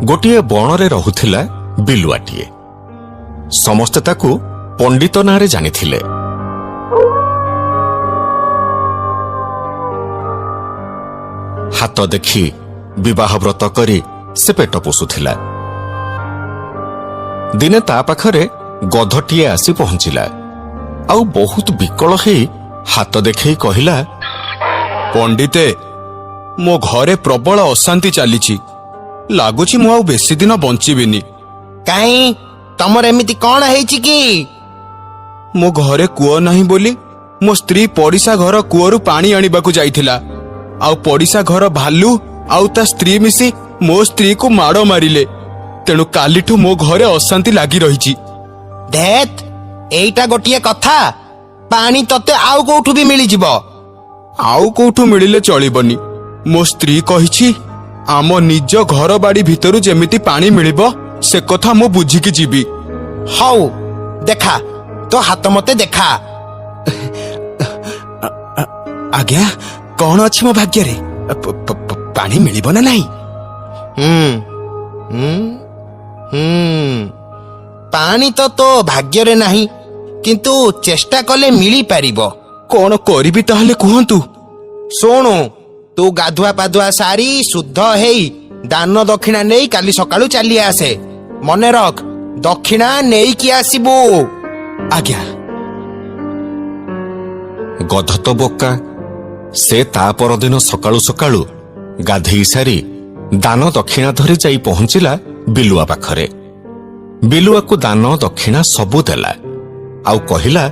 ଗୋଟିଏ ବଣରେ ରହୁଥିଲା ବିଲୁଆଟିଏ। ସମସ୍ତେ ତାକୁ ପଣ୍ଡିତ ନାଁରେ ଜାଣିଥିଲେ। ହାତ ଦେଖି ବିବାହ ବ୍ରତ କରି ସେ ପେଟ ପୋଷୁଥିଲା। ଦିନେ ତା ପାଖରେ ଗଧଟିଏ ଆସି ପହଞ୍ଚିଲା। ଆଉ ବହୁତ ବିକଳ ହେଇ ହାତ ଦେଖେଇ କହିଲା, ପଣ୍ଡିତେ, ମୋ ଘରେ ପ୍ରବଳ ଅଶାନ୍ତି ଚାଲିଛି। ଲାଗୁଛି ମୁଁ ଆଉ ବେଶୀ ଦିନ ବଞ୍ଚିବିନି। କାହିଁ, ତମର ଏମିତି କଣ ହେଇଛି କି? ମୋ ଘରେ କୂଅ ନାହିଁ ବୋଲି ମୋ ସ୍ତ୍ରୀ ପଡ଼ିଶା ଘର କୂଅରୁ ପାଣି ଆଣିବାକୁ ଯାଇଥିଲା। ଆଉ ପଡ଼ିଶା ଘର ଭାଲୁ ଆଉ ତା ସ୍ତ୍ରୀ ମିଶି ମୋ ସ୍ତ୍ରୀକୁ ମାଡ଼ ମାରିଲେ। ତେଣୁ କାଲିଠୁ ମୋ ଘରେ ଅଶାନ୍ତି ଲାଗି ରହିଛି। ଧେତ୍, ଏଇଟା ଗୋଟିଏ କଥା। ପାଣି ତତେ ଆଉ କୋଉଠୁ ବି ମିଳିଯିବ। ଆଉ କୋଉଠୁ ମିଳିଲେ ଚଳିବନି। ମୋ ସ୍ତ୍ରୀ କହିଛି ଆମ ନିଜ ଘର ବାଡ଼ି ଭିତରୁ ଯେମିତି ପାଣି ମିଳିବ ସେ କଥା ମୁଁ ବୁଝିକି ଯିବି। ହଉ, ଦେଖା, ତୋ ହାତ ମତେ ଦେଖା। ଆଜ୍ଞା, କଣ ଅଛି ମୋ ଭାଗ୍ୟରେ? ପାଣି ମିଳିବ ନା ନାହିଁ? ପାଣି ତ ତୋ ଭାଗ୍ୟରେ ନାହିଁ, କିନ୍ତୁ ଚେଷ୍ଟା କଲେ ମିଳିପାରିବ। କଣ କରିବି ତାହେଲେ କୁହନ୍ତୁ। ଶୁଣୁ, ତୁ ଗାଧୁଆ ପାଧୁଆ ସାରି ଶୁଦ୍ଧ ହେଇ ଦାନ ଦକ୍ଷିଣା ନେଇ କାଲି ସକାଳୁ ଚାଲି ଆସେ। ମନେ ରଖ, ଦକ୍ଷିଣା ନେଇକି ଆସିବୁ। ଆଜ୍ଞା। ଗଧ ତ ବୋକା। ସେ ତା ପରଦିନ ସକାଳୁ ସକାଳୁ ଗାଧେଇ ସାରି ଦାନ ଦକ୍ଷିଣା ଧରି ଯାଇ ପହଞ୍ଚିଲା ବିଲୁଆ ପାଖରେ। ବିଲୁଆକୁ ଦାନ ଦକ୍ଷିଣା ସବୁ ଦେଲା। ଆଉ କହିଲା,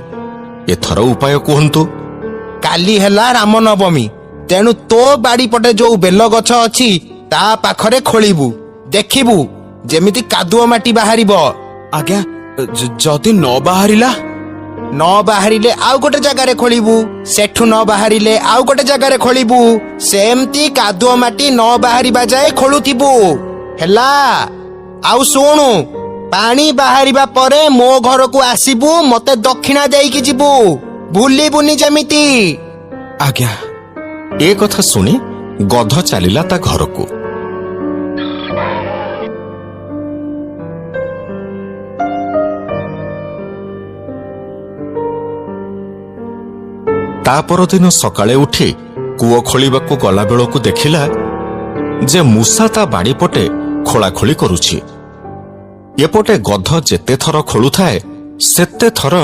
ଏଥର ଉପାୟ କୁହନ୍ତୁ। କାଲି ହେଲା ରାମନବମୀ, ତେଣୁ ତୋ ବାଡ଼ି ପଟେ ଯୋଉ ବେଲ ଗଛ ଅଛି ତା ପାଖରେ ଖୋଳିବୁ। ଦେଖିବୁ ଯେମିତି କାଦୁଅ ମାଟି ବାହାରିବ। ଆଜ୍ଞା, ଯଦି ନ ବାହାରିଲା? ନ ବାହାରିଲେ ଆଉ ଗୋଟେ ଜାଗାରେ ଖୋଳିବୁ। ସେଠୁ ନ ବାହାରିଲେ ଆଉ ଗୋଟେ ଜାଗାରେ ଖୋଳିବୁ। ସେମିତି କାଦୁଅ ମାଟି ନ ବାହାରିବା ଯାଏ ଖୋଳୁଥିବୁ। ହେଲା? ଆଉ ଶୁଣୁ, ପାଣି ବାହାରିବା ପରେ ମୋ ଘରକୁ ଆସିବୁ। ମତେ ଦକ୍ଷିଣା ଦେଇକି ଯିବୁ। ଭୁଲିବୁନି ଯେମିତି। ଆଜ୍ଞା। ଏ କଥା ଶୁଣି ଗଧ ଚାଲିଲା ତା ଘରକୁ। ତା ପରଦିନ ସକାଳେ ଉଠି କୂଅ ଖୋଳିବାକୁ ଗଲାବେଳକୁ ଦେଖିଲା ଯେ ମୂଷା ତା ବାଡ଼ି ପଟେ ଖୋଳାଖୋଳି କରୁଛି। ଏପଟେ ଗଧ ଯେତେ ଥର ଖୋଳୁଥାଏ ସେତେ ଥର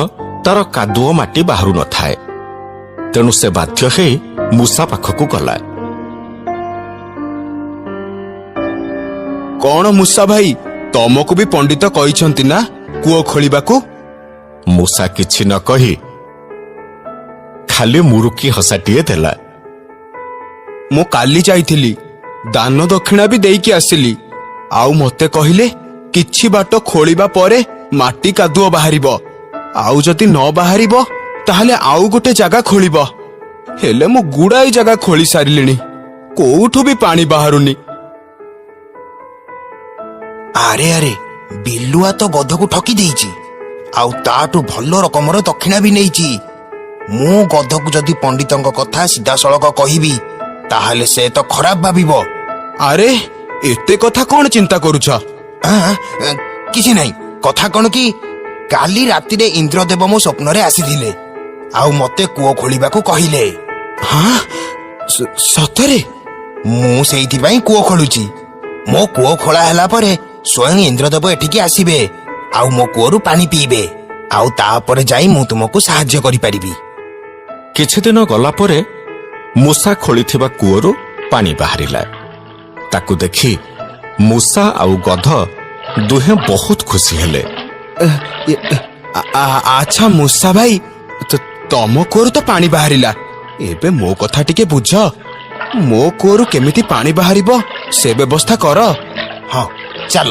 ତାର କାଦୁଅ ମାଟି ବାହାରୁ ନଥାଏ। ତେଣୁ ସେ ବାଧ୍ୟ ହେଇ ମୂଷା ପାଖକୁ ଗଲା। କଣ ମୂଷା ଭାଇ, ତମକୁ ବି ପଣ୍ଡିତ କହିଛନ୍ତି ନା କୂଅ ଖୋଳିବାକୁ? ମୂଷା କିଛି ନ କହି ଖାଲି ମୁରୁକି ହସାଟିଏ ଦେଲା। ମୁଁ କାଲି ଯାଇଥିଲି, ଦାନ ଦକ୍ଷିଣା ବି ଦେଇକି ଆସିଲି। ଆଉ ମତେ କହିଲେ କିଛି ବାଟ ଖୋଳିବା ପରେ ମାଟି କାଦୁଅ ବାହାରିବ। ଆଉ ଯଦି ନ ବାହାରିବ ତାହେଲେ ଆଉ ଗୋଟେ ଜାଗା ଖୋଳିବ। ହେଲେ ମୁଁ ଗୁଡାଏ ଜାଗା ଖୋଳି ସାରିଲିଣି, କୋଉଠୁ ବି ପାଣି ବାହାରୁନି। ଆରେ ଆରେ, ବିଲୁଆ ତ ଗଧକୁ ଠକି ଦେଇଛି। ଆଉ ତାଠୁ ଭଲ ରକମର ଦକ୍ଷିଣା ବି ନେଇଛି। ମୁଁ ଗଧକୁ ଯଦି ପଣ୍ଡିତଙ୍କ କଥା ସିଧାସଳଖ କହିବି ତାହେଲେ ସେ ତ ଖରାପ ଭାବିବ। ଆରେ, ଏତେ କଥା କଣ ଚିନ୍ତା କରୁଛ? କିଛି ନାହିଁ। କଥା କଣ କି, କାଲି ରାତିରେ ଇନ୍ଦ୍ରଦେବ ମୋ ସ୍ୱପ୍ନରେ ଆସିଥିଲେ। ଆଉ ମତେ କୂଅ ଖୋଳିବାକୁ କହିଲେ। ହଁ, ସତରେ? ମୁଁ ସେଇଥିପାଇଁ କୂଅ ଖୋଳୁଛି। ମୋ କୂଅ ଖୋଳା ହେଲା ପରେ ସ୍ୱୟଂ ଇନ୍ଦ୍ରଦେବ ଏଠିକି ଆସିବେ। ଆଉ ମୋ କୂଅରୁ ପାଣି ପିଇବେ। ଆଉ ତାପରେ ଯାଇ ମୁଁ ତୁମକୁ ସାହାଯ୍ୟ କରିପାରିବି। କିଛିଦିନ ଗଲା ପରେ ମୂଷା ଖୋଳିଥିବା କୂଅରୁ ପାଣି ବାହାରିଲା। ତାକୁ ଦେଖି ମୂଷା ଆଉ ଗଧ ଦୁହେଁ ବହୁତ ଖୁସି ହେଲେ। ଆଚ୍ଛା ମୂଷା ଭାଇ, ତମ କୂଅରୁ ତ ପାଣି ବାହାରିଲା। ଏବେ ମୋ କଥା ଟିକେ ବୁଝ। ମୋ କୂଅରୁ କେମିତି ପାଣି ବାହାରିବ ସେ ବ୍ୟବସ୍ଥା କର। ହଁ, ଚାଲ।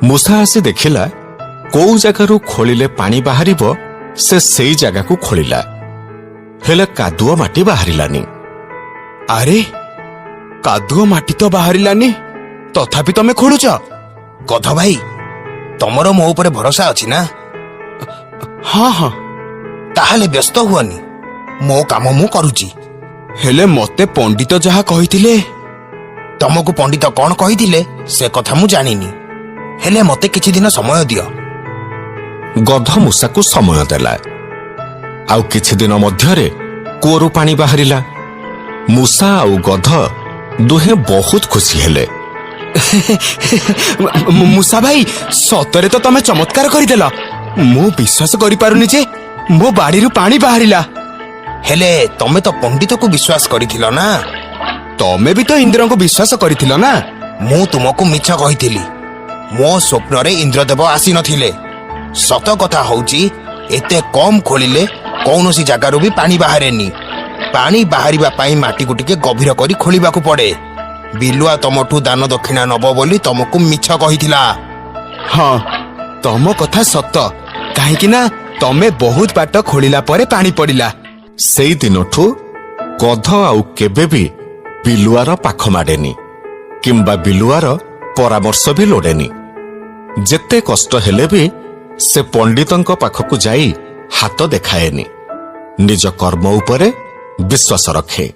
ମୂଷା ଆସି ଦେଖିଲା କୋଉ ଜାଗାରୁ ଖୋଳିଲେ ପାଣି ବାହାରିବ। ସେ ସେଇ ଜାଗାକୁ ଖୋଳିଲା, ହେଲେ କାଦୁଅ ମାଟି ବାହାରିଲାନି। ଆରେ, କାଦୁଅ ମାଟି ତ ବାହାରିଲାନି, ତଥାପି ତମେ ଖୋଳୁଛ? ଗଧ ଭାଇ, ତମର ମୋ ଉପରେ ଭରସା ଅଛି ନା? ହଁ ହଁ। ତାହେଲେ ବ୍ୟସ୍ତ ହୁଅନି, ମୋ କାମ ମୁଁ କରୁଛି। ହେଲେ ମତେ ପଣ୍ଡିତ ଯାହା କହିଥିଲେ ତମକୁ ପଣ୍ଡିତ କଣ କହିଥିଲେ ସେ କଥା ମୁଁ ଜାଣିନି, ହେଲେ ମତେ କିଛି ଦିନ ସମୟ ଦିଅ। ଗଧ ମୂଷାକୁ ସମୟ ଦେଲା। ଆଉ କିଛି ଦିନ ମଧ୍ୟରେ କୂଅରୁ ପାଣି ବାହାରିଲା। ମୂଷା ଆଉ ଗଧ ଦୁହେଁ ବହୁତ ଖୁସି ହେଲେ। ମୂଷା ଭାଇ, ସତରେ ତ ତମେ ଚମତ୍କାର କରିଦେଲ। ମୁଁ ବିଶ୍ୱାସ କରିପାରୁନି ଯେ ମୋ ବାଡିରୁ ପାଣି ବାହାରିଲା। ହେଲେ ତମେ ତ ପଣ୍ଡିତକୁ ବିଶ୍ୱାସ କରିଥିଲ ନା? ତମେ ବି ତ ଇନ୍ଦ୍ରଙ୍କୁ ବିଶ୍ୱାସ କରିଥିଲ ନା? ମୁଁ ତୁମକୁ ମିଛ କହିଥିଲି। ମୋ ସ୍ୱପ୍ନରେ ଇନ୍ଦ୍ରଦେବ ଆସିନଥିଲେ। ସତ କଥା ହଉଛି, ଏତେ କମ ଖୋଳିଲେ କୌଣସି ଜାଗାରୁ ବି ପାଣି ବାହାରେନି। ପାଣି ବାହାରିବା ପାଇଁ ମାଟିକୁ ଟିକେ ଗଭୀର କରି ଖୋଳିବାକୁ ପଡେ। ବିଲୁଆ ତମଠୁ ଦାନ ଦକ୍ଷିଣା ନବ ବୋଲି ତମକୁ ମିଛ କହିଥିଲା। ହଁ, ତମ କଥା ସତ, କାହିଁକି ନା ତମେ ବହୁତ ବାଟ ଖୋଳିଲା ପରେ ପାଣି ପଡିଲା। ସେଇ ଦିନଠୁ ଗଧ ଆଉ କେବେ ବି ବିଲୁଆର ପାଖ ମାଡେନି କିମ୍ବା ବିଲୁଆର ପରାମର୍ଶ ବି ଲୋଡେନି। ଯେତେ କଷ୍ଟ ହେଲେ ବି ସେ ପଣ୍ଡିତଙ୍କ ପାଖକୁ ଯାଇ ହାତ ଦେଖାଏନି। ନିଜ କର୍ମ ଉପରେ ବିଶ୍ୱାସ ରଖେ।